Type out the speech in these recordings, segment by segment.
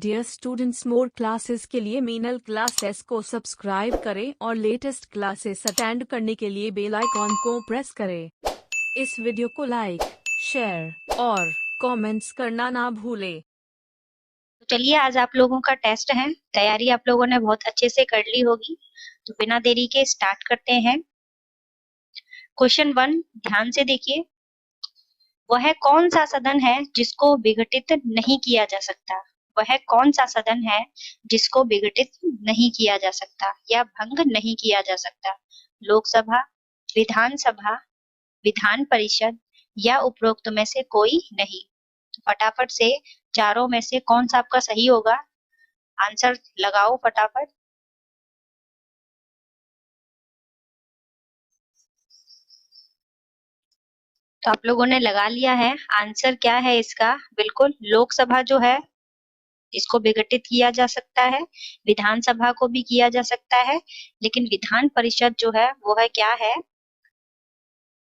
Dear students, more classes के लिए Meenal classes को सब्सक्राइब करें और लेटेस्ट क्लासेस अटेंड करने के लिए बेल आइकॉन को प्रेस करें। इस वीडियो को लाइक, शेयर और कमेंट्स करना ना भूलें। चलिए आज आप लोगों का टेस्ट है। तैयारी आप लोगों ने बहुत अच्छे से कर ली होगी, तो बिना देरी के स्टार्ट करते हैं। क्वेश्चन 1 ध्यान से देखिए। वह कौन सा सदन है जिसको विघटित नहीं किया जा सकता? वह कौन सा सदन है जिसको विघटित नहीं किया जा सकता या भंग नहीं किया जा सकता? लोकसभा, विधानसभा, विधान परिषद या उपरोक्त में से कोई नहीं। तो फटाफट से चारों में से कौन सा आपका सही होगा? आंसर लगाओ फटाफट। तो आप लोगों ने लगा लिया है। आंसर क्या है इसका? बिल्कुल लोकसभा जो है इसको विघटित किया जा सकता है, विधानसभा को भी किया जा सकता है, लेकिन विधान परिषद जो है वो है क्या है?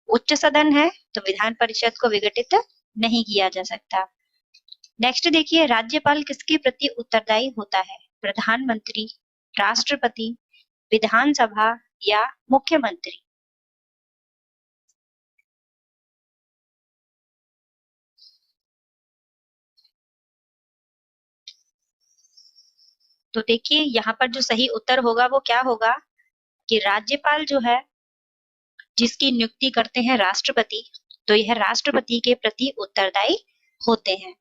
उच्च सदन है, तो विधान परिषद को विघटित नहीं किया जा सकता। नेक्स्ट देखिए, राज्यपाल किसके प्रति उत्तरदायी होता है? प्रधानमंत्री, राष्ट्रपति, विधानसभा या मुख्यमंत्री? तो देखिए यहाँ पर जो सही उत्तर होगा वो क्या होगा कि राज्यपाल जो है जिसकी नियुक्ति करते हैं राष्ट्रपति, तो यह राष्ट्रपति के प्रति उत्तरदायी होते हैं।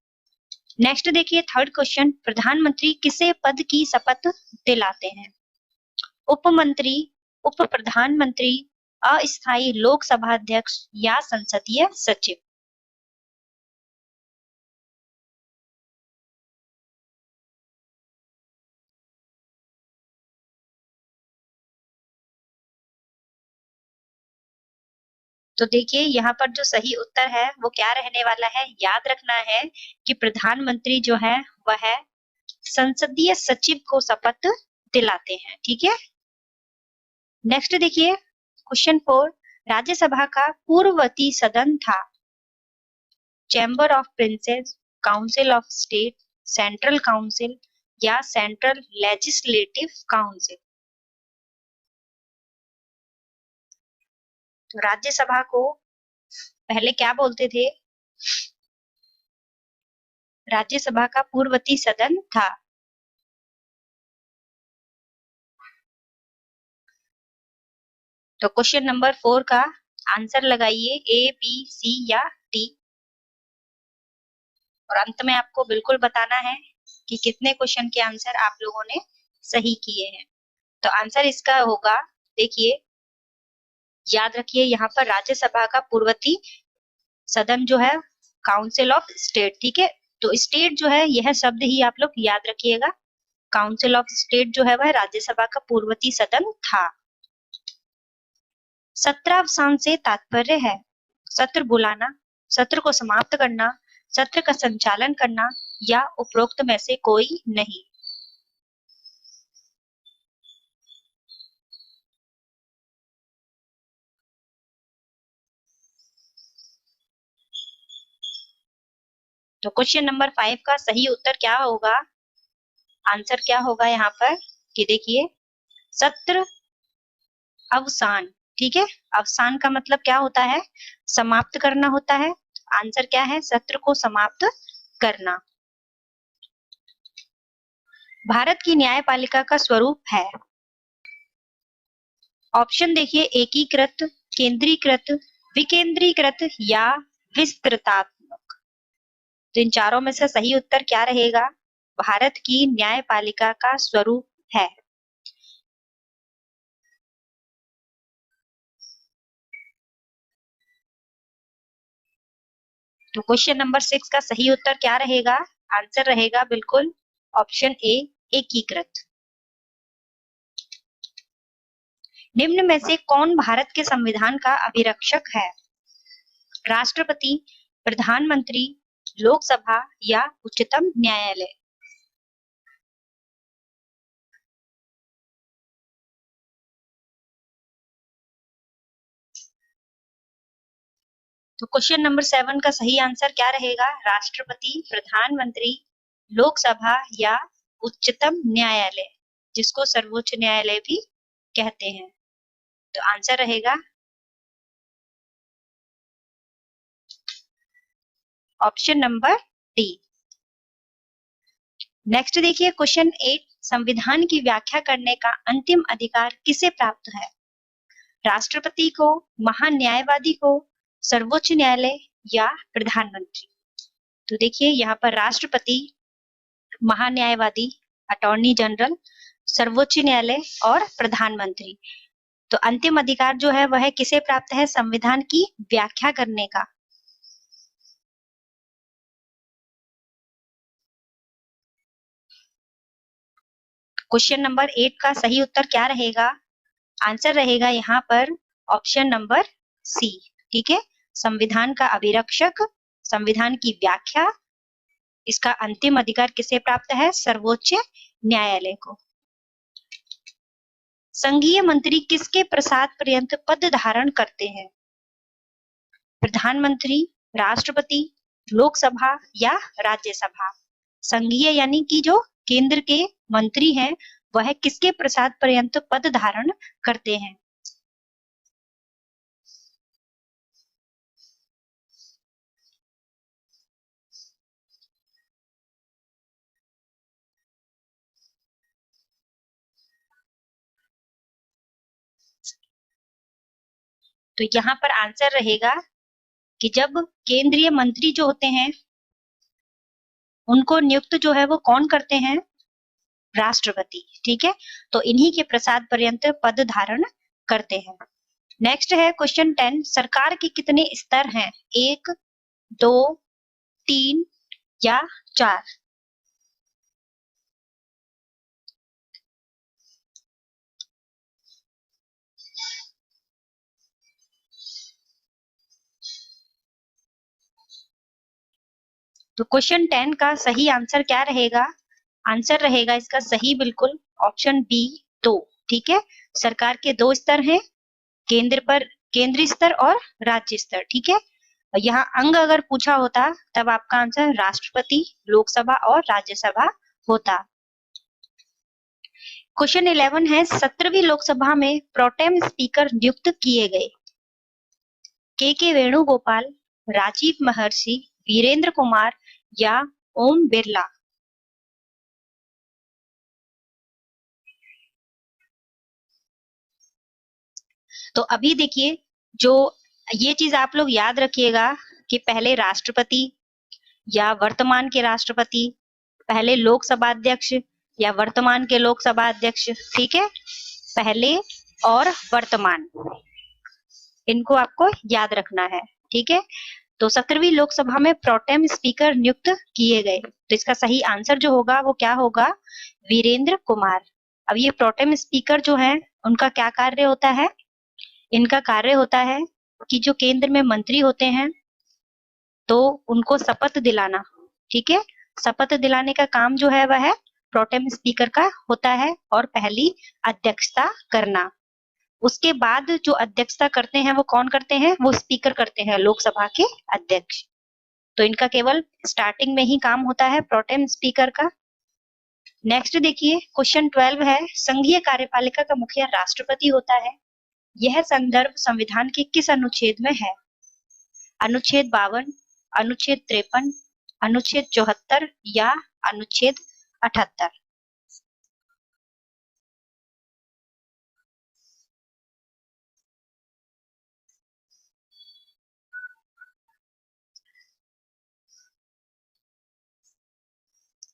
नेक्स्ट देखिए थर्ड क्वेश्चन, प्रधानमंत्री किसे पद की शपथ दिलाते हैं? उपमंत्री, उप प्रधानमंत्री, अस्थायी लोकसभा अध्यक्ष या संसदीय सचिव? तो देखिए यहाँ पर जो सही उत्तर है वो क्या रहने वाला है? याद रखना है कि प्रधानमंत्री जो है वह संसदीय सचिव को शपथ दिलाते हैं। ठीक है। नेक्स्ट देखिए क्वेश्चन 4, राज्यसभा का पूर्ववर्ती सदन था? Chamber of princess, council of state, central council या सेंट्रल लेजिस्लेटिव काउंसिल? तो राज्यसभा को पहले क्या बोलते थे? राज्यसभा का पूर्ववर्ती सदन था। तो क्वेश्चन नंबर 4 का आंसर लगाइए, ए, बी, सी या डी। और अंत में आपको बिल्कुल बताना है कि कितने क्वेश्चन के आंसर आप लोगों ने सही किए हैं। तो आंसर इसका होगा, देखिए याद रखिए यहाँ पर राज्यसभा का पूर्ववर्ती सदन जो है काउंसिल ऑफ स्टेट। ठीक है, तो स्टेट जो है यह शब्द ही आप लोग याद रखिएगा। काउंसिल ऑफ स्टेट जो है वह राज्यसभा का पूर्ववर्ती सदन था। सत्रावसान से तात्पर्य है सत्र बुलाना, सत्र को समाप्त करना, सत्र का संचालन करना या उपरोक्त में से कोई नहीं। तो क्वेश्चन नंबर 5 का सही उत्तर क्या होगा? आंसर क्या होगा यहाँ पर कि देखिए सत्र अवसान। ठीक है, अवसान का मतलब क्या होता है? समाप्त करना होता है। आंसर क्या है? सत्र को समाप्त करना। भारत की न्यायपालिका का स्वरूप है? ऑप्शन देखिए, एकीकृत, केंद्रीकृत, विकेंद्रीकृत या विस्तृतात्मक। तो इन चारों में से सही उत्तर क्या रहेगा? भारत की न्यायपालिका का स्वरूप है। तो क्वेश्चन नंबर 6 का सही उत्तर क्या रहेगा? आंसर रहेगा बिल्कुल ऑप्शन ए, एकीकृत। निम्न में से कौन भारत के संविधान का अभिरक्षक है? राष्ट्रपति, प्रधानमंत्री, लोकसभा या उच्चतम न्यायालय? तो क्वेश्चन नंबर 7 का सही आंसर क्या रहेगा? राष्ट्रपति, प्रधानमंत्री, लोकसभा या उच्चतम न्यायालय, जिसको सर्वोच्च न्यायालय भी कहते हैं। तो आंसर रहेगा ऑप्शन नंबर डी। नेक्स्ट देखिए क्वेश्चन 8, संविधान की व्याख्या करने का अंतिम अधिकार किसे प्राप्त है? राष्ट्रपति को, महान न्यायवादी को, सर्वोच्च न्यायालय या प्रधानमंत्री? तो देखिए यहाँ पर राष्ट्रपति, महान्यायवादी, अटॉर्नी जनरल, सर्वोच्च न्यायालय और प्रधानमंत्री। तो अंतिम अधिकार जो है वह किसे प्राप्त है? संविधान की व्याख्या करने का। क्वेश्चन नंबर 8 का सही उत्तर क्या रहेगा? आंसर रहेगा यहाँ पर ऑप्शन नंबर सी। ठीक है, संविधान का अभिरक्षक, संविधान की व्याख्या, इसका अंतिम अधिकार किसे प्राप्त है? सर्वोच्च न्यायालय को। संघीय मंत्री किसके प्रसाद पर्यंत पद धारण करते हैं? प्रधानमंत्री, राष्ट्रपति, लोकसभा या राज्यसभा? संघीय यानी कि जो केंद्र के मंत्री हैं वह किसके प्रसाद पर्यंत पद धारण करते हैं? तो यहाँ पर आंसर रहेगा कि जब केंद्रीय मंत्री जो होते हैं उनको नियुक्त जो है वो कौन करते हैं? राष्ट्रपति। ठीक है, तो इन्हीं के प्रसाद पर्यंत पद धारण करते हैं। नेक्स्ट है क्वेश्चन 10, सरकार के कितने स्तर हैं? 1, 2, 3 या 4? तो क्वेश्चन 10 का सही आंसर क्या रहेगा? आंसर रहेगा इसका सही बिल्कुल ऑप्शन बी 2। ठीक है, सरकार के 2 स्तर हैं, केंद्रीय स्तर और राज्य स्तर। ठीक है, यहाँ अंग अगर पूछा होता तब आपका आंसर राष्ट्रपति, लोकसभा और राज्यसभा होता। क्वेश्चन 11 है, 17वीं लोकसभा में प्रोटेम स्पीकर नियुक्त किए गए? के वेणुगोपाल, राजीव महर्षि, वीरेंद्र कुमार या ओम बिरला? तो अभी देखिए, जो ये चीज आप लोग याद रखिएगा कि पहले राष्ट्रपति या वर्तमान के राष्ट्रपति, पहले लोकसभा अध्यक्ष या वर्तमान के लोकसभा अध्यक्ष। ठीक है, पहले और वर्तमान, इनको आपको याद रखना है। ठीक है, तो 17वीं लोकसभा में प्रोटेम स्पीकर नियुक्त किए गए, तो इसका सही आंसर जो होगा वो क्या होगा? वीरेंद्र कुमार। अब ये प्रोटेम स्पीकर जो है उनका क्या कार्य होता है? इनका कार्य होता है कि जो केंद्र में मंत्री होते हैं तो उनको शपथ दिलाना। ठीक है, शपथ दिलाने का काम जो है वह प्रोटेम स्पीकर का होता है और पहली अध्यक्षता करना। उसके बाद जो अध्यक्षता करते हैं वो कौन करते हैं? वो स्पीकर करते हैं, लोकसभा के अध्यक्ष। तो इनका केवल स्टार्टिंग में ही काम होता है प्रोटेम स्पीकर का। नेक्स्ट देखिए क्वेश्चन 12 है, संघीय कार्यपालिका का मुखिया राष्ट्रपति होता है। यह संदर्भ संविधान के किस अनुच्छेद में है? अनुच्छेद 52, अनुच्छेद 53, अनुच्छेद 74 या अनुच्छेद 78?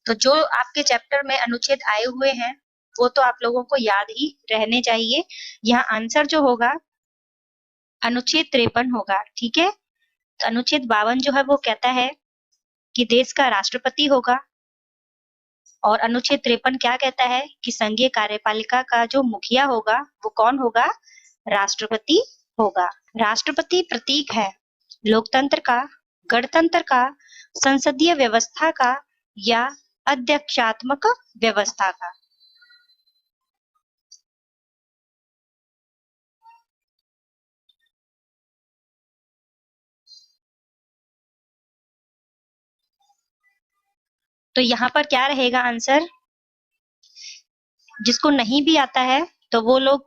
तो जो आपके चैप्टर में अनुच्छेद आए हुए हैं वो तो आप लोगों को याद ही रहने चाहिए। यहाँ आंसर जो होगा अनुच्छेद 53 होगा। ठीक है, तो अनुच्छेद 52 जो है वो कहता है कि देश का राष्ट्रपति होगा, और अनुच्छेद 53 क्या कहता है कि संघीय कार्यपालिका का जो मुखिया होगा वो कौन होगा? राष्ट्रपति होगा। राष्ट्रपति प्रतीक है लोकतंत्र का, गणतंत्र का, संसदीय व्यवस्था का या अध्यक्षात्मक व्यवस्था का? तो यहाँ पर क्या रहेगा आंसर? जिसको नहीं भी आता है तो वो लोग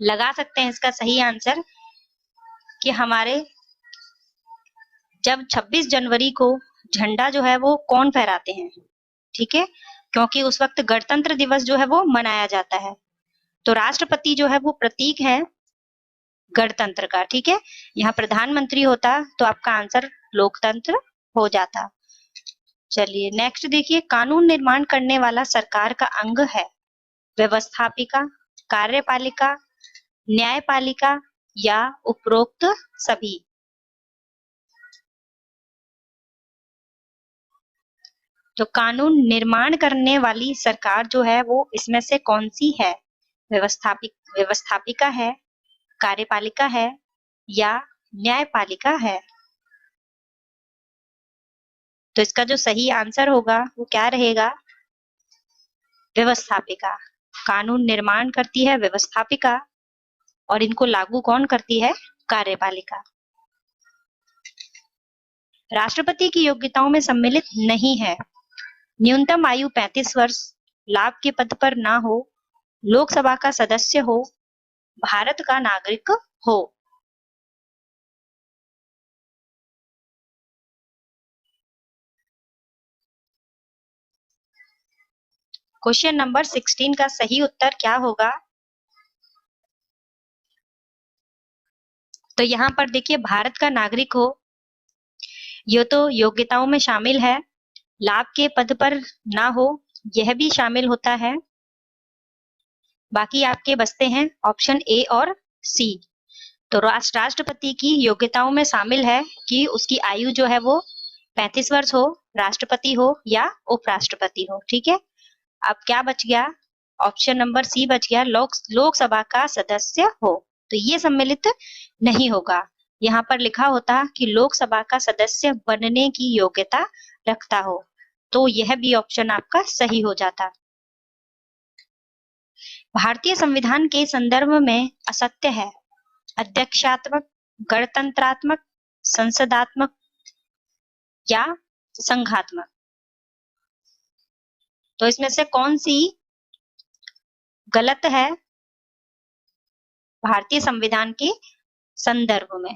लगा सकते हैं इसका सही आंसर कि हमारे जब 26 जनवरी को झंडा जो है वो कौन फहराते हैं, ठीक है, क्योंकि उस वक्त गणतंत्र दिवस जो है वो मनाया जाता है। तो राष्ट्रपति जो है वो प्रतीक है गणतंत्र का, ठीक है। यहाँ प्रधानमंत्री होता तो आपका आंसर लोकतंत्र हो जाता। चलिए नेक्स्ट देखिए, कानून निर्माण करने वाला सरकार का अंग है व्यवस्थापिका, कार्यपालिका, न्यायपालिका या उपरोक्त सभी। तो कानून निर्माण करने वाली सरकार जो है वो इसमें से कौन सी है? व्यवस्थापिका है, कार्यपालिका है या न्यायपालिका है? तो इसका जो सही आंसर होगा वो क्या रहेगा? व्यवस्थापिका। कानून निर्माण करती है व्यवस्थापिका और इनको लागू कौन करती है? कार्यपालिका। राष्ट्रपति की योग्यताओं में सम्मिलित नहीं है न्यूनतम आयु 35 वर्ष, लाभ के पद पर ना हो, लोकसभा का सदस्य हो, भारत का नागरिक हो। क्वेश्चन नंबर 16 का सही उत्तर क्या होगा? तो यहाँ पर देखिए भारत का नागरिक हो, ये तो योग्यताओं में शामिल है। लाभ के पद पर ना हो, यह भी शामिल होता है। बाकी आपके बचते हैं ऑप्शन ए और सी। तो राष्ट्रपति की योग्यताओं में शामिल है कि उसकी आयु जो है वो 35 वर्ष हो, राष्ट्रपति हो या उपराष्ट्रपति हो, ठीक है। अब क्या बच गया? ऑप्शन नंबर सी बच गया, लोकसभा का सदस्य हो। तो ये सम्मिलित नहीं होगा। यहाँ पर लिखा होता कि लोकसभा का सदस्य बनने की योग्यता रखता हो, तो यह भी ऑप्शन आपका सही हो जाता। भारतीय संविधान के संदर्भ में असत्य है अध्यक्षात्मक, गणतंत्रात्मक, संसदात्मक या संघात्मक। तो इसमें से कौन सी गलत है भारतीय संविधान के संदर्भ में?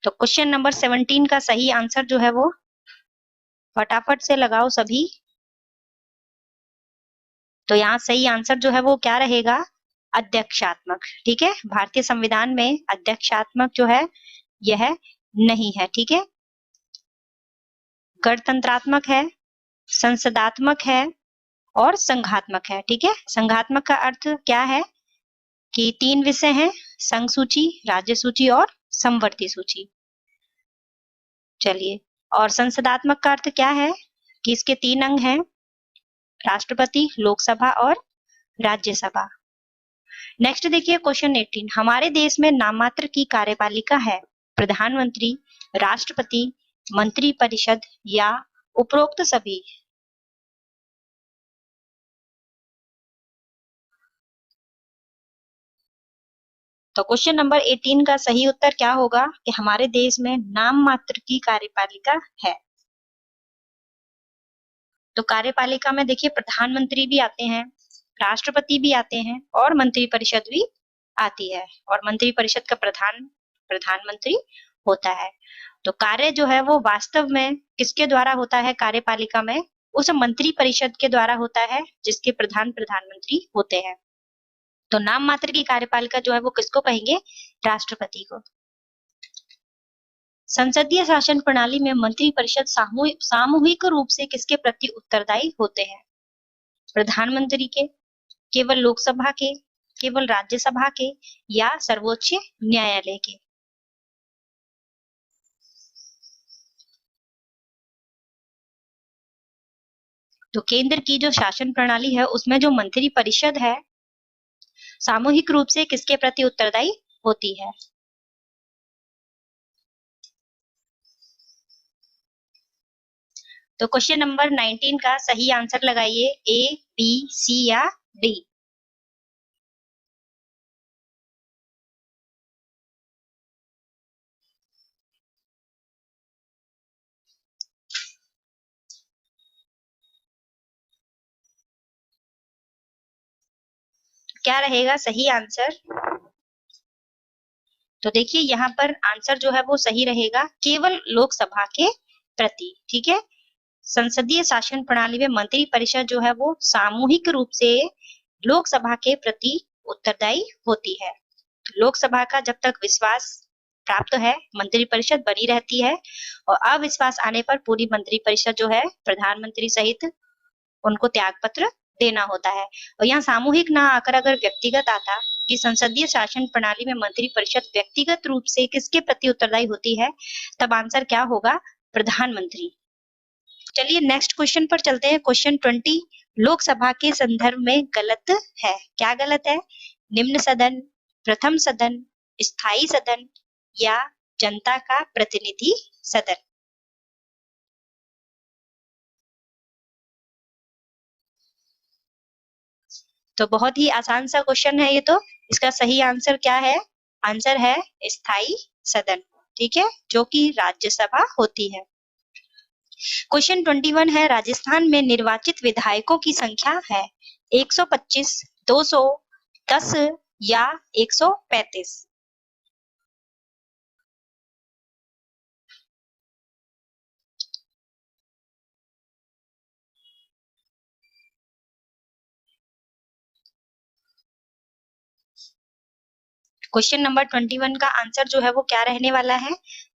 तो क्वेश्चन नंबर 17 का सही आंसर जो है वो फटाफट से लगाओ सभी। तो यहाँ सही आंसर जो है वो क्या रहेगा? अध्यक्षात्मक, ठीक है। भारतीय संविधान में अध्यक्षात्मक जो है यह नहीं है, ठीक है। गणतंत्रात्मक है, संसदात्मक है और संघात्मक है, ठीक है। संघात्मक का अर्थ क्या है कि 3 विषय हैं, संघ सूची, राज्य सूची और समवर्ती सूची। चलिए, और संसदात्मक का अर्थ क्या है कि इसके 3 अंग हैं, राष्ट्रपति, लोकसभा और राज्यसभा। नेक्स्ट देखिए क्वेश्चन 18, हमारे देश में नाम मात्र की कार्यपालिका है प्रधानमंत्री, राष्ट्रपति, मंत्री परिषद या उपरोक्त सभी। तो क्वेश्चन नंबर 18 का सही उत्तर क्या होगा कि हमारे देश में नाम मात्र की कार्यपालिका है। तो कार्यपालिका में देखिए प्रधानमंत्री भी आते हैं, राष्ट्रपति भी आते हैं और मंत्री परिषद भी आती है, और मंत्री परिषद का प्रधानमंत्री होता है। तो कार्य जो है वो वास्तव में किसके द्वारा होता है? कार्यपालिका में उस मंत्री परिषद के द्वारा होता है जिसके प्रधानमंत्री होते हैं। तो नाम मात्र की कार्यपालिका जो है वो किसको कहेंगे? राष्ट्रपति को। संसदीय शासन प्रणाली में मंत्री परिषद सामूहिक रूप से किसके प्रति उत्तरदायी होते हैं? प्रधानमंत्री के, केवल लोकसभा के, केवल राज्यसभा के या सर्वोच्च न्यायालय के? तो केंद्र की जो शासन प्रणाली है उसमें जो मंत्री परिषद है सामूहिक रूप से किसके प्रति उत्तरदायी होती है? तो क्वेश्चन नंबर 19 का सही आंसर लगाइए, ए, बी, सी या डी। क्या रहेगा सही आंसर? तो देखिए यहाँ पर आंसर जो है वो सही रहेगा, केवल लोकसभा के प्रति। ठीक है, संसदीय शासन प्रणाली में मंत्री परिषद जो है वो सामूहिक रूप से लोकसभा के प्रति उत्तरदायी होती है। लोकसभा का जब तक विश्वास प्राप्त है मंत्री परिषद बनी रहती है, और अविश्वास आने पर पूरी मंत्री परिषद जो है प्रधानमंत्री सहित उनको त्याग पत्र देना होता है। और यहाँ सामूहिक ना आकर अगर व्यक्तिगत आता कि संसदीय शासन प्रणाली में मंत्री परिषद व्यक्तिगत रूप से किसके प्रति उत्तरदायी होती है, तब आंसर क्या होगा? प्रधानमंत्री। चलिए नेक्स्ट क्वेश्चन पर चलते हैं। क्वेश्चन 20 लोकसभा के संदर्भ में गलत है। क्या गलत है? निम्न सदन, प्रथम सदन, स्थायी सदन या जनता का प्रतिनिधि सदन। तो बहुत ही आसान सा क्वेश्चन है ये तो। इसका सही आंसर क्या है? आंसर है स्थायी सदन। ठीक है, जो कि राज्यसभा होती है। क्वेश्चन 21 है राजस्थान में निर्वाचित विधायकों की संख्या है 125, 200, 10 या 135। क्वेश्चन नंबर 21 का आंसर जो है वो क्या रहने वाला है?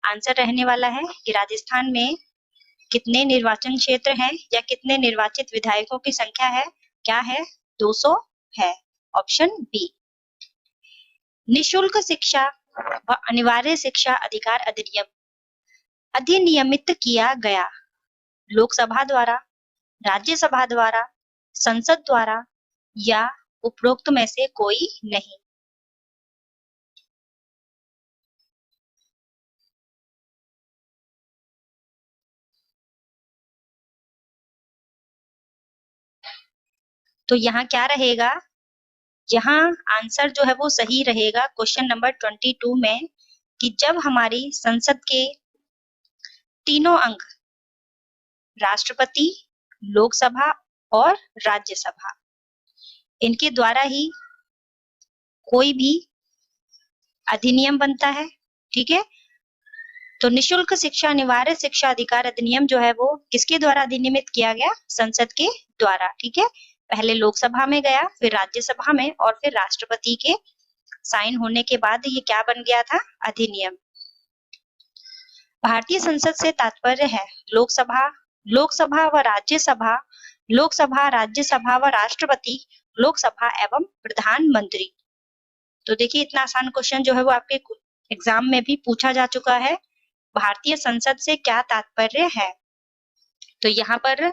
आंसर रहने वाला है कि राजस्थान में कितने निर्वाचन क्षेत्र हैं या कितने निर्वाचित विधायकों की संख्या है? क्या है? 200 है। Option B. निशुल्क शिक्षा व अनिवार्य शिक्षा अधिकार अधिनियमित किया गया लोकसभा द्वारा, राज्यसभा द्वारा, संसद द्वारा या उपरोक्त में से कोई नहीं। तो यहाँ क्या रहेगा? यहाँ आंसर जो है वो सही रहेगा क्वेश्चन नंबर 22 में, कि जब हमारी संसद के तीनों अंग राष्ट्रपति, लोकसभा और राज्यसभा, इनके द्वारा ही कोई भी अधिनियम बनता है। ठीक है, तो निशुल्क शिक्षा अनिवार्य शिक्षा अधिकार अधिनियम जो है वो किसके द्वारा अधिनियमित किया गया? संसद के द्वारा। ठीक है, पहले लोकसभा में गया, फिर राज्यसभा में, और फिर राष्ट्रपति के साइन होने के बाद ये क्या बन गया था? अधिनियम। भारतीय संसद से तात्पर्य है लोकसभा, लोकसभा व राज्यसभा, लोकसभा, राज्यसभा व राष्ट्रपति, लोकसभा एवं प्रधानमंत्री। तो देखिए इतना आसान क्वेश्चन जो है वो आपके एग्जाम में भी पूछा जा चुका है। भारतीय संसद से क्या तात्पर्य है? तो यहाँ पर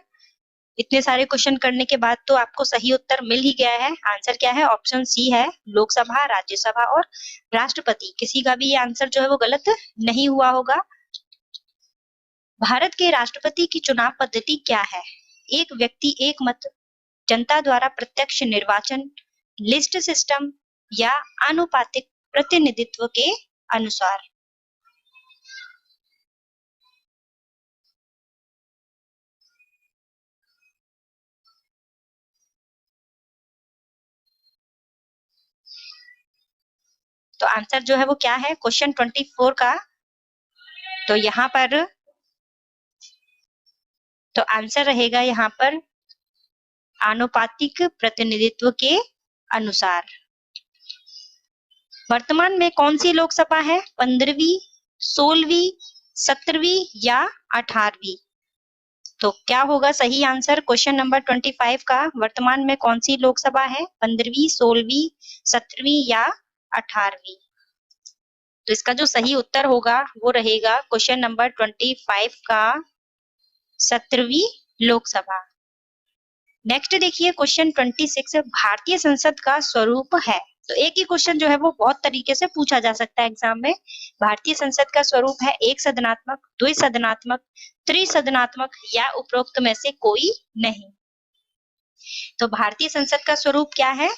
इतने सारे क्वेश्चन करने के बाद तो आपको सही उत्तर मिल ही गया है। आंसर क्या है? ऑप्शन सी है, लोकसभा, राज्यसभा और राष्ट्रपति। किसी का भी ये आंसर जो है वो गलत नहीं हुआ होगा। भारत के राष्ट्रपति की चुनाव पद्धति क्या है? एक व्यक्ति एक मत, जनता द्वारा प्रत्यक्ष निर्वाचन, लिस्ट सिस्टम या आनुपातिक प्रतिनिधित्व के अनुसार। तो आंसर जो है वो क्या है क्वेश्चन 24 का? तो यहाँ पर तो आंसर रहेगा यहाँ पर आनुपातिक प्रतिनिधित्व के अनुसार। वर्तमान में कौन सी लोकसभा है? 15वीं, 16वीं, 17वीं या 18वीं? तो क्या होगा सही आंसर क्वेश्चन नंबर 25 का? वर्तमान में कौन सी लोकसभा है? 15वीं, 16वीं, 17वीं या 18वीं? तो इसका जो सही उत्तर होगा वो रहेगा क्वेश्चन नंबर 25 का 17वीं लोकसभा। नेक्स्ट देखिए क्वेश्चन 26 भारतीय संसद का स्वरूप है। तो एक ही क्वेश्चन जो है वो बहुत तरीके से पूछा जा सकता है एग्जाम में। भारतीय संसद का स्वरूप है एक सदनात्मक, द्विसदनात्मक, त्रिसदनात्मक या उपरोक्त में से कोई नहीं। तो भारतीय संसद का स्वरूप क्या है?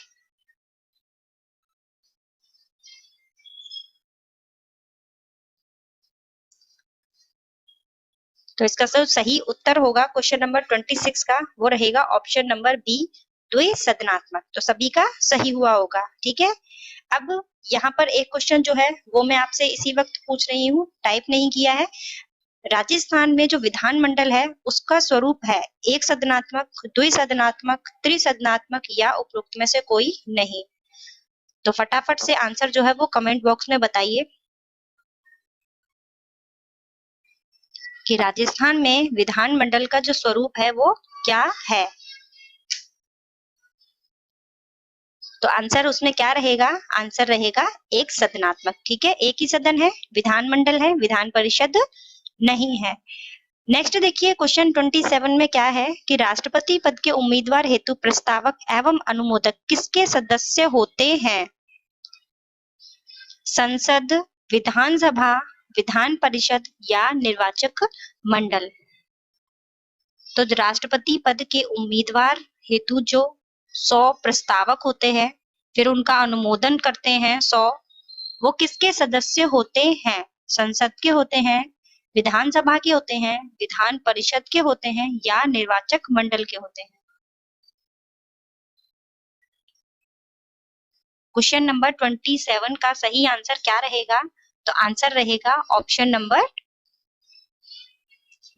तो इसका सही उत्तर होगा क्वेश्चन नंबर 26 का, वो रहेगा ऑप्शन नंबर बी, द्विसदनात्मक। तो सभी का सही हुआ होगा, ठीक है। अब यहाँ पर एक क्वेश्चन जो है वो मैं आपसे इसी वक्त पूछ रही हूँ, टाइप नहीं किया है। राजस्थान में जो विधानमंडल है उसका स्वरूप है एक सदनात्मक, द्विसदनात्मक, त्रिसदनात्मक या उपरोक्त में से कोई नहीं। तो फटाफट से आंसर जो है वो कमेंट बॉक्स में बताइए कि राजस्थान में विधानमंडल का जो स्वरूप है वो क्या है। तो आंसर उसमें क्या रहेगा? आंसर रहेगा एक सदनात्मक, ठीक है। एक ही सदन है, विधानमंडल है, विधान परिषद नहीं है। नेक्स्ट देखिए क्वेश्चन 27 में क्या है कि राष्ट्रपति पद के उम्मीदवार हेतु प्रस्तावक एवं अनुमोदक किसके सदस्य होते हैं? संसद, विधानसभा, विधान परिषद या निर्वाचक मंडल। तो राष्ट्रपति पद के उम्मीदवार हेतु जो 100 प्रस्तावक होते हैं, फिर उनका अनुमोदन करते हैं 100, वो किसके सदस्य होते हैं? संसद के होते हैं, विधानसभा के होते हैं, विधान परिषद के होते हैं या निर्वाचक मंडल के होते हैं। क्वेश्चन नंबर 27 का सही आंसर क्या रहेगा? तो आंसर रहेगा ऑप्शन नंबर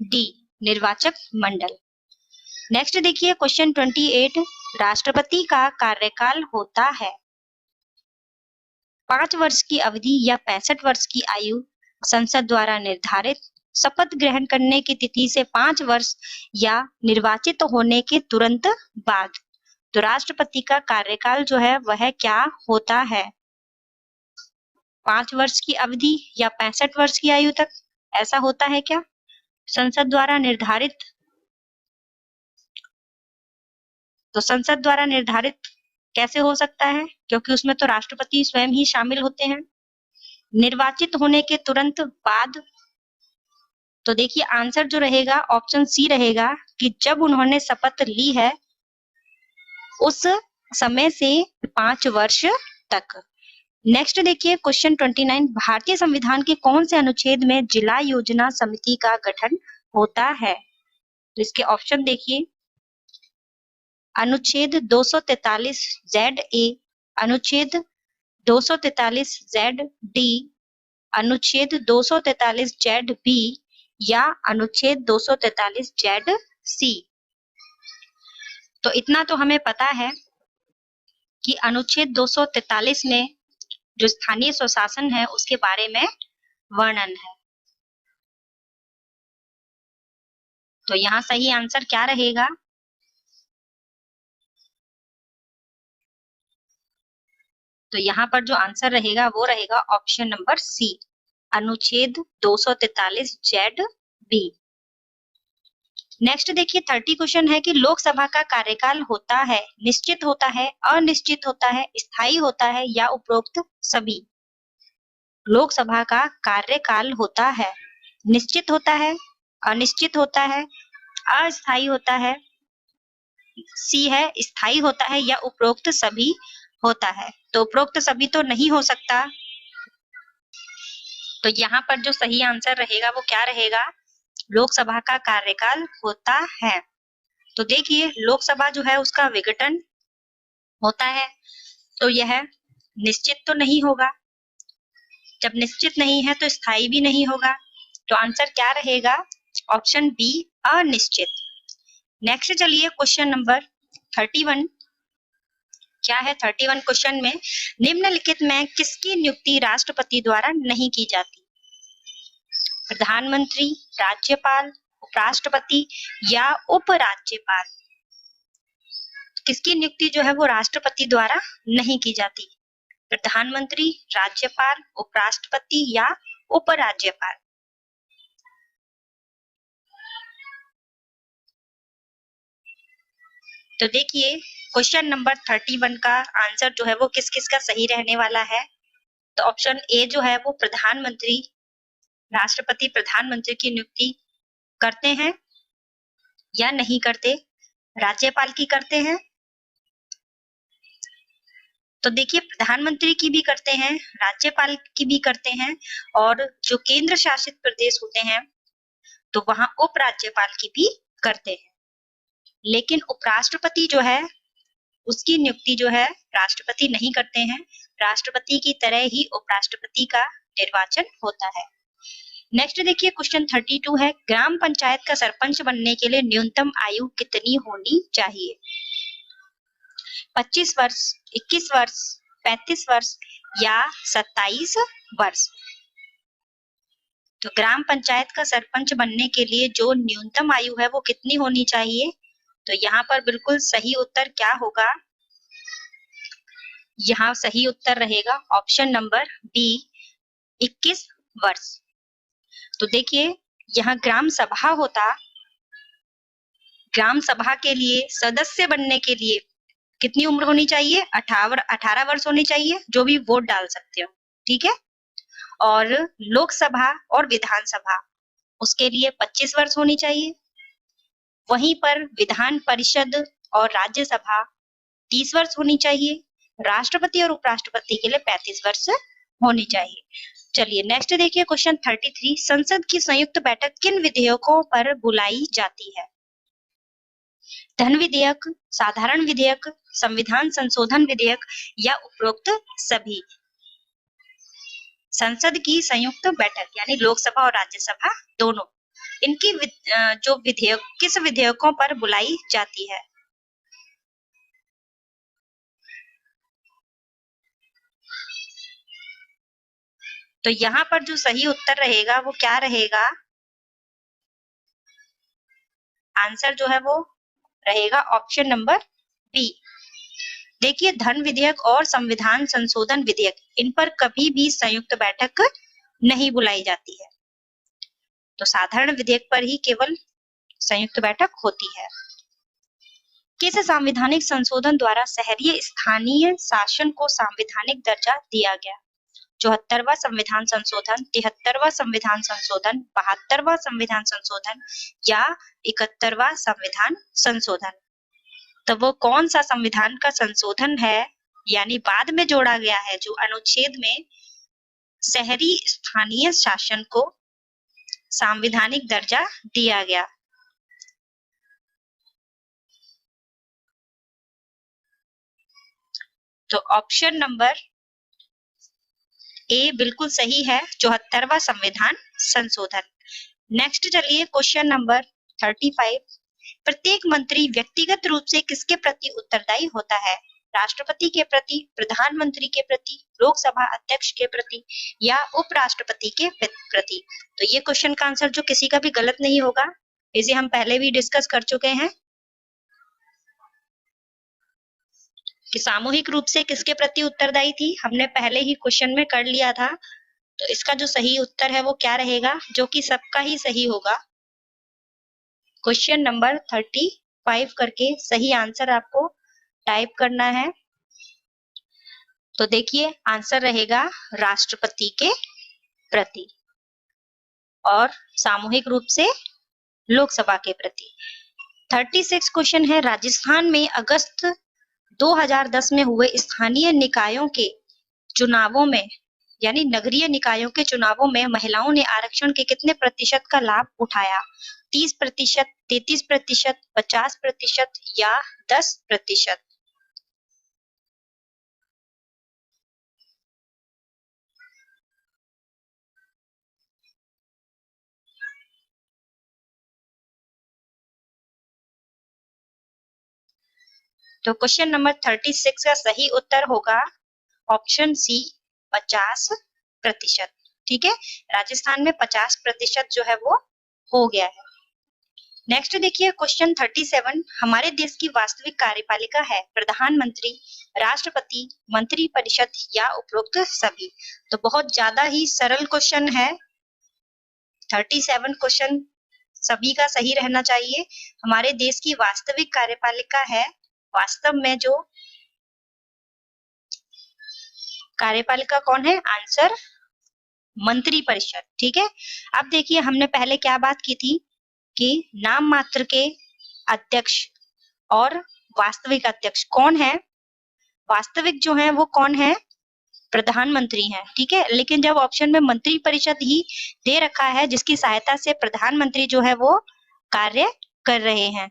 डी, निर्वाचक मंडल। नेक्स्ट देखिए क्वेश्चन 28, राष्ट्रपति का कार्यकाल होता है 5 वर्ष की अवधि या 65 वर्ष की आयु, संसद द्वारा निर्धारित, शपथ ग्रहण करने की तिथि से 5 वर्ष या निर्वाचित होने के तुरंत बाद। तो राष्ट्रपति का कार्यकाल जो है वह क्या होता है? 5 वर्ष की अवधि या 65 वर्ष की आयु तक, ऐसा होता है क्या? संसद द्वारा निर्धारित, तो संसद द्वारा निर्धारित कैसे हो सकता है? क्योंकि उसमें तो राष्ट्रपति स्वयं ही शामिल होते हैं। निर्वाचित होने के तुरंत बाद, तो देखिए आंसर जो रहेगा ऑप्शन सी रहेगा कि जब उन्होंने शपथ ली है उस समय से 5 वर्ष तक। नेक्स्ट देखिए क्वेश्चन 29, भारतीय संविधान के कौन से अनुच्छेद में जिला योजना समिति का गठन होता है? तो इसके ऑप्शन देखिए, अनुच्छेद 243 ZA, अनुच्छेद 243 ZD, अनुच्छेद 243 ZB या अनुच्छेद 243 ZC। तो इतना तो हमें पता है कि अनुच्छेद 243 में जो स्थानीय स्वशासन है उसके बारे में वर्णन है। तो यहाँ सही आंसर क्या रहेगा? तो यहाँ पर जो आंसर रहेगा वो रहेगा ऑप्शन नंबर सी, अनुच्छेद 243 ZB। नेक्स्ट देखिए 30 क्वेश्चन है कि लोकसभा का कार्यकाल होता है, निश्चित होता है, अनिश्चित होता है, स्थायी होता है या उपरोक्त सभी। लोकसभा का कार्यकाल होता है, निश्चित होता है, अनिश्चित होता है, अस्थायी होता है, सी है स्थायी होता है या उपरोक्त सभी होता है। तो उपरोक्त सभी तो नहीं हो सकता, तो यहाँ पर जो सही आंसर रहेगा वो क्या रहेगा? लोकसभा का कार्यकाल होता है। तो देखिए लोकसभा जो है उसका विघटन होता है, तो यह निश्चित तो नहीं होगा, जब निश्चित नहीं है तो स्थायी भी नहीं होगा। तो आंसर क्या रहेगा? ऑप्शन बी, अनिश्चित। नेक्स्ट चलिए क्वेश्चन नंबर 31, क्या है 31 क्वेश्चन में, निम्नलिखित में किसकी नियुक्ति राष्ट्रपति द्वारा नहीं की जाती? प्रधानमंत्री, राज्यपाल, उपराष्ट्रपति या उपराज्यपाल। किसकी नियुक्ति जो है वो राष्ट्रपति द्वारा नहीं की जाती? प्रधानमंत्री, राज्यपाल, उपराष्ट्रपति या उपराज्यपाल। तो देखिए क्वेश्चन नंबर 31 का आंसर जो है वो किस किस का सही रहने वाला है? तो ऑप्शन ए जो है वो प्रधानमंत्री, राष्ट्रपति प्रधानमंत्री की नियुक्ति करते हैं या नहीं करते? राज्यपाल की करते हैं? तो देखिए प्रधानमंत्री की भी करते हैं, राज्यपाल की भी करते हैं, और जो केंद्र शासित प्रदेश होते हैं तो वहां उपराज्यपाल की भी करते हैं। लेकिन उपराष्ट्रपति जो है उसकी नियुक्ति जो है राष्ट्रपति नहीं करते हैं। राष्ट्रपति की तरह ही उपराष्ट्रपति का निर्वाचन होता है। नेक्स्ट देखिए क्वेश्चन 32 है, ग्राम पंचायत का सरपंच बनने के लिए न्यूनतम आयु कितनी होनी चाहिए? 25 वर्ष, 21 वर्ष, 35 वर्ष या 27 वर्ष? तो ग्राम पंचायत का सरपंच बनने के लिए जो न्यूनतम आयु है वो कितनी होनी चाहिए? तो यहाँ पर बिल्कुल सही उत्तर क्या होगा? यहाँ सही उत्तर रहेगा ऑप्शन नंबर बी, 21 वर्ष। तो देखिए यहाँ ग्राम सभा होता, ग्राम सभा के लिए सदस्य बनने के लिए कितनी उम्र होनी चाहिए? 18 वर्ष होनी चाहिए, जो भी वोट डाल सकते हो, ठीक है। और लोकसभा और विधानसभा उसके लिए 25 वर्ष होनी चाहिए। वहीं पर विधान परिषद और राज्यसभा 30 वर्ष होनी चाहिए। राष्ट्रपति और उपराष्ट्रपति के लिए 35 वर्ष होनी चाहिए। चलिए नेक्स्ट देखिए क्वेश्चन 33, संसद की संयुक्त बैठक किन विधेयकों पर बुलाई जाती है? धन विधेयक, साधारण विधेयक, संविधान संशोधन विधेयक या उपरोक्त सभी? संसद की संयुक्त बैठक यानी लोकसभा और राज्यसभा दोनों, इनकी जो विधेयक किस विधेयकों पर बुलाई जाती है? तो यहाँ पर जो सही उत्तर रहेगा वो क्या रहेगा? आंसर जो है वो रहेगा ऑप्शन नंबर बी। देखिए धन विधेयक और संविधान संशोधन विधेयक, इन पर कभी भी संयुक्त बैठक नहीं बुलाई जाती है। तो साधारण विधेयक पर ही केवल संयुक्त बैठक होती है। किस संवैधानिक संशोधन द्वारा शहरी स्थानीय शासन को संवैधानिक दर्जा दिया गया? 74वां संविधान संशोधन, 73वां संविधान संशोधन, 72वां संविधान संशोधन या 71वां संविधान संशोधन? तो वो कौन सा संविधान का संशोधन है यानी बाद में जोड़ा गया है, जो अनुच्छेद में शहरी स्थानीय शासन को संवैधानिक दर्जा दिया गया? तो ऑप्शन नंबर ए बिल्कुल सही है, 74वां संविधान संशोधन। नेक्स्ट चलिए क्वेश्चन नंबर 35, प्रत्येक मंत्री व्यक्तिगत रूप से किसके प्रति उत्तरदायी होता है? राष्ट्रपति के प्रति, प्रधानमंत्री के प्रति, लोकसभा अध्यक्ष के प्रति या उपराष्ट्रपति के प्रति? तो ये क्वेश्चन का आंसर जो किसी का भी गलत नहीं होगा, इसे हम पहले भी डिस्कस कर चुके हैं कि सामूहिक रूप से किसके प्रति उत्तरदायी थी, हमने पहले ही क्वेश्चन में कर लिया था। तो इसका जो सही उत्तर है वो क्या रहेगा, जो कि सबका ही सही होगा? क्वेश्चन नंबर 35 करके सही आंसर आपको टाइप करना है। तो देखिए आंसर रहेगा राष्ट्रपति के प्रति और सामूहिक रूप से लोकसभा के प्रति। 36 क्वेश्चन है, राजस्थान में अगस्त 2010 में हुए स्थानीय निकायों के चुनावों में यानी नगरीय निकायों के चुनावों में महिलाओं ने आरक्षण के कितने प्रतिशत का लाभ उठाया? 30%, 33%, 50% या 10%? तो क्वेश्चन नंबर 36 का सही उत्तर होगा ऑप्शन सी, 50%। ठीक है, राजस्थान में 50% जो है वो हो गया है। नेक्स्ट देखिए क्वेश्चन 37, हमारे देश की वास्तविक कार्यपालिका है प्रधानमंत्री, राष्ट्रपति, मंत्री परिषद या उपरोक्त सभी? तो बहुत ज्यादा ही सरल क्वेश्चन है। 37 क्वेश्चन सभी का सही रहना चाहिए। हमारे देश की वास्तविक कार्यपालिका है, वास्तव में जो कार्यपालिका कौन है? आंसर मंत्री परिषद। ठीक है, अब देखिए हमने पहले क्या बात की थी कि नाम मात्र के अध्यक्ष और वास्तविक अध्यक्ष कौन है? वास्तविक जो है वो कौन है? प्रधानमंत्री हैं। ठीक है, लेकिन जब ऑप्शन में मंत्री परिषद ही दे रखा है जिसकी सहायता से प्रधानमंत्री जो है वो कार्य कर रहे हैं,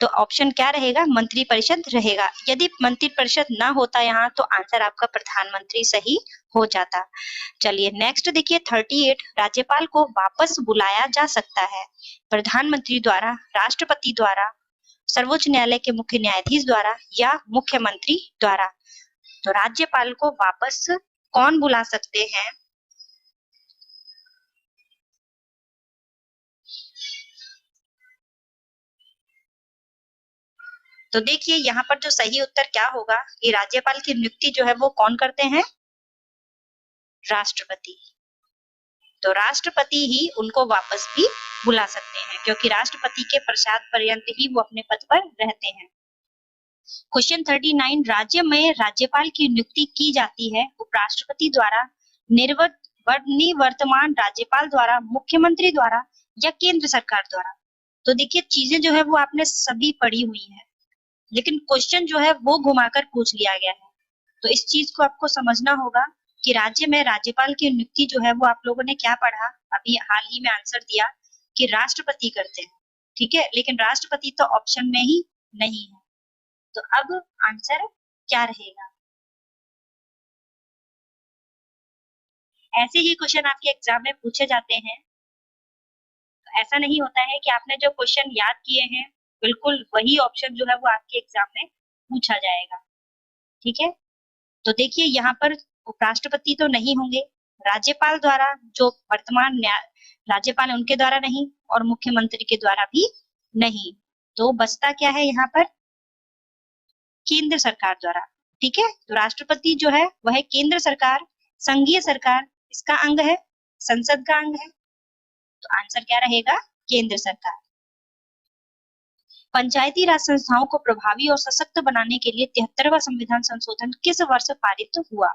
तो ऑप्शन क्या रहेगा, मंत्रिपरिषद रहेगा। यदि मंत्रिपरिषद ना होता यहाँ तो आंसर आपका प्रधानमंत्री सही हो जाता। चलिए नेक्स्ट देखिए 38, राज्यपाल को वापस बुलाया जा सकता है प्रधानमंत्री द्वारा, राष्ट्रपति द्वारा, सर्वोच्च न्यायालय के मुख्य न्यायाधीश द्वारा या मुख्यमंत्री द्वारा। तो राज्यपाल को वापस कौन बुला सकते हैं? तो देखिए यहाँ पर जो सही उत्तर क्या होगा, ये राज्यपाल की नियुक्ति जो है वो कौन करते हैं? राष्ट्रपति। तो राष्ट्रपति ही उनको वापस भी बुला सकते हैं, क्योंकि राष्ट्रपति के पश्चात पर्यंत ही वो अपने पद पर रहते हैं। क्वेश्चन 39, राज्य में राज्यपाल की नियुक्ति की जाती है उपराष्ट्रपति द्वारा, निवर्तमान राज्यपाल द्वारा, मुख्यमंत्री द्वारा या केंद्र सरकार द्वारा। तो देखिए चीजें जो है वो आपने सभी पढ़ी हुई है, लेकिन क्वेश्चन जो है वो घुमाकर पूछ लिया गया है। तो इस चीज को आपको समझना होगा कि राज्य में राज्यपाल की नियुक्ति जो है वो आप लोगों ने क्या पढ़ा, अभी हाल ही में आंसर दिया कि राष्ट्रपति करते हैं, ठीक है, लेकिन राष्ट्रपति तो ऑप्शन में ही नहीं है। तो अब आंसर क्या रहेगा? ऐसे ही क्वेश्चन आपके एग्जाम में पूछे जाते हैं। तो ऐसा नहीं होता है कि आपने जो क्वेश्चन याद किए हैं बिल्कुल वही ऑप्शन जो है वो आपके एग्जाम में पूछा जाएगा, ठीक है। तो देखिए यहाँ पर उपराष्ट्रपति तो नहीं होंगे, राज्यपाल द्वारा जो वर्तमान राज्यपाल है उनके द्वारा नहीं, और मुख्यमंत्री के द्वारा भी नहीं। तो बचता क्या है यहाँ पर? केंद्र सरकार द्वारा, ठीक है। तो राष्ट्रपति जो है वह केंद्र सरकार, संघीय सरकार इसका अंग है, संसद का अंग है। तो आंसर क्या रहेगा? केंद्र सरकार। पंचायती राज संस्थाओं को प्रभावी और सशक्त बनाने के लिए 73वां संविधान संशोधन किस वर्ष पारित हुआ?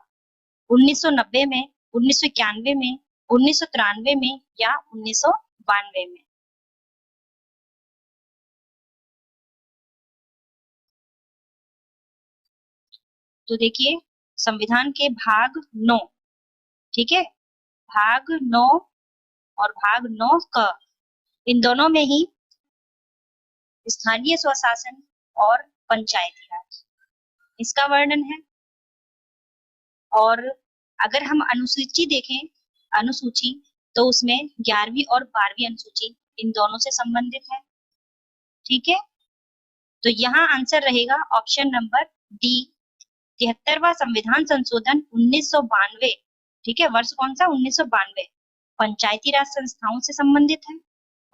1990 में, 1991 में, 1993 में या 1992 में? तो देखिए संविधान के भाग 9, ठीक है, भाग 9 और भाग 9 क, इन दोनों में ही स्थानीय स्वशासन और पंचायती राज इसका वर्णन है। और अगर हम अनुसूची देखें, अनुसूची, तो उसमें 11वीं और 12वीं अनुसूची इन दोनों से संबंधित है, ठीक है। तो यहाँ आंसर रहेगा ऑप्शन नंबर डी, 73वां संविधान संशोधन 1992, ठीक है, वर्ष कौन सा? 1992, पंचायती राज संस्थाओं से संबंधित है।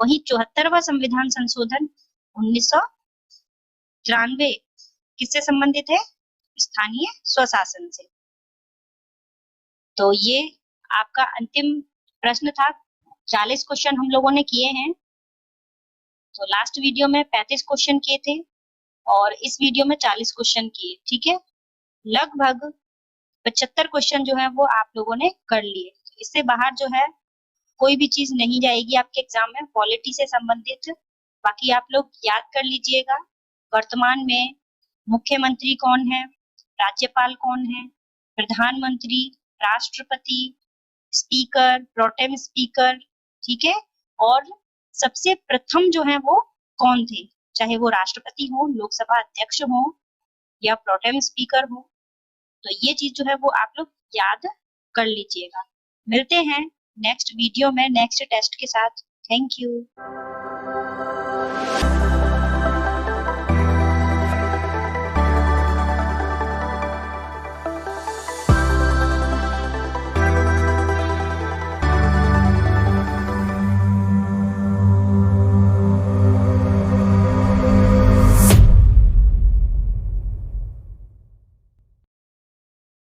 वहीं 74वां संविधान संशोधन 1993 किससे संबंधित है? स्थानीय स्वशासन से। तो ये आपका अंतिम प्रश्न था। 40 क्वेश्चन हम लोगों ने किए हैं। तो लास्ट वीडियो में 35 क्वेश्चन किए थे और इस वीडियो में 40 क्वेश्चन किए, ठीक है। लगभग 75 क्वेश्चन जो है वो आप लोगों ने कर लिए। इससे बाहर जो है कोई भी चीज नहीं जाएगी आपके एग्जाम में पॉलिटी से संबंधित। बाकी आप लोग याद कर लीजिएगा, वर्तमान में मुख्यमंत्री कौन है, राज्यपाल कौन है, प्रधानमंत्री, राष्ट्रपति, स्पीकर, प्रोटेम स्पीकर, ठीक है, और सबसे प्रथम जो है वो कौन थे, चाहे वो राष्ट्रपति हो, लोकसभा अध्यक्ष हो या प्रोटेम स्पीकर हो। तो ये चीज जो है वो आप लोग याद कर लीजिएगा। मिलते हैं नेक्स्ट वीडियो में नेक्स्ट टेस्ट के साथ। Thank you.